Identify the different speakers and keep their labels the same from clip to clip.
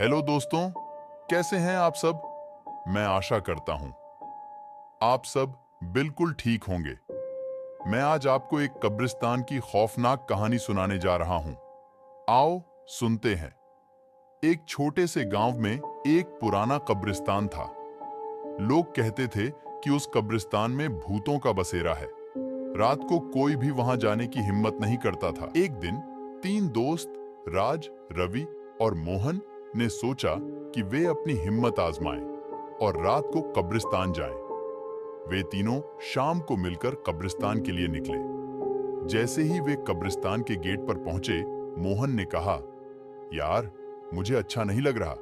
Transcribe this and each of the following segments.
Speaker 1: Hello दोस्तों, कैसे हैं आप सब? मैं आशा करता हूं आप सब बिल्कुल ठीक होंगे। मैं आज आपको एक कब्रिस्तान की खौफनाक कहानी सुनाने जा रहा हूं। आओ सुनते हैं। एक छोटे से गांव में एक पुराना कब्रिस्तान था। लोग कहते थे कि उस कब्रिस्तान में भूतों का बसेरा है। रात को कोई भी वहां जाने की हिम्मत नहीं करता था। एक दिन तीन दोस्त राज, रवि और मोहन ने सोचा कि वे अपनी हिम्मत आजमाएं और रात को कब्रिस्तान जाएं। वे तीनों शाम को मिलकर कब्रिस्तान के लिए निकले। जैसे ही वे कब्रिस्तान के गेट पर पहुंचे, मोहन ने कहा, यार, मुझे अच्छा नहीं लग रहा,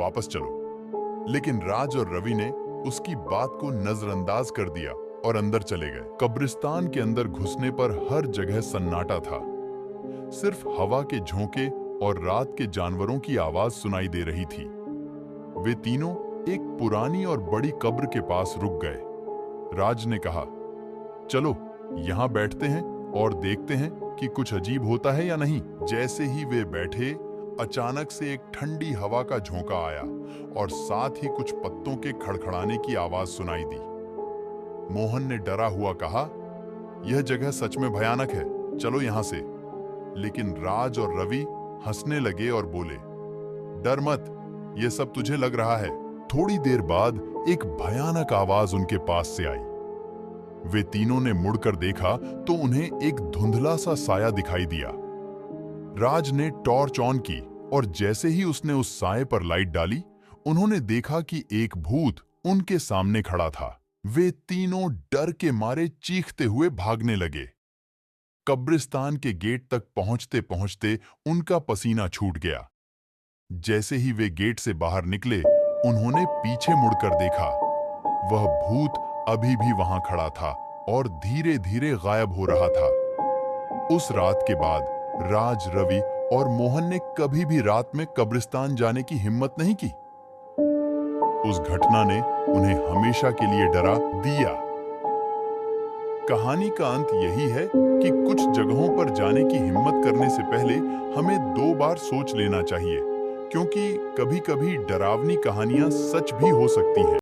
Speaker 1: वापस चलो। लेकिन राज और रवि ने उसकी बात को नजरअंदाज कर दिया और अंदर चले गए। कब्रिस्तान के अंदर घुसने पर हर जगह सन्नाटा था। सिर्फ हवा के झोंके और रात के जानवरों की आवाज सुनाई दे रही थी। वे तीनों एक पुरानी और बड़ी कब्र के पास रुक गए। राज ने कहा, चलो यहां बैठते हैं और देखते हैं कि कुछ अजीब होता है या नहीं। जैसे ही वे बैठे, अचानक से एक ठंडी हवा का झोंका आया और साथ ही कुछ पत्तों के खड़खड़ाने की आवाज सुनाई दी। मोहन ने डरा हुआ कहा, यह जगह सच में भयानक है, चलो यहां से। लेकिन राज और रवि हंसने लगे और बोले, डर मत, यह सब तुझे लग रहा है। थोड़ी देर बाद एक भयानक आवाज उनके पास से आई। वे तीनों ने मुड़कर देखा तो उन्हें एक धुंधला सा साया दिखाई दिया। राज ने टॉर्च ऑन की और जैसे ही उसने उस साए पर लाइट डाली, उन्होंने देखा कि एक भूत उनके सामने खड़ा था। वे तीनों डर के मारे चीखते हुए भागने लगे। कब्रिस्तान के गेट तक पहुंचते पहुंचते उनका पसीना छूट गया। जैसे ही वे गेट से बाहर निकले, उन्होंने पीछे मुड़कर देखा। वह भूत अभी भी वहां खड़ा था और धीरे धीरे गायब हो रहा था। उस रात के बाद राज, रवि और मोहन ने कभी भी रात में कब्रिस्तान जाने की हिम्मत नहीं की। उस घटना ने उन्हें हमेशा के लिए डरा दिया। कहानी का अंत यही है कि कुछ जगहों पर जाने की हिम्मत करने से पहले हमें 2 बार सोच लेना चाहिए, क्योंकि कभी-कभी डरावनी कहानियां सच भी हो सकती हैं।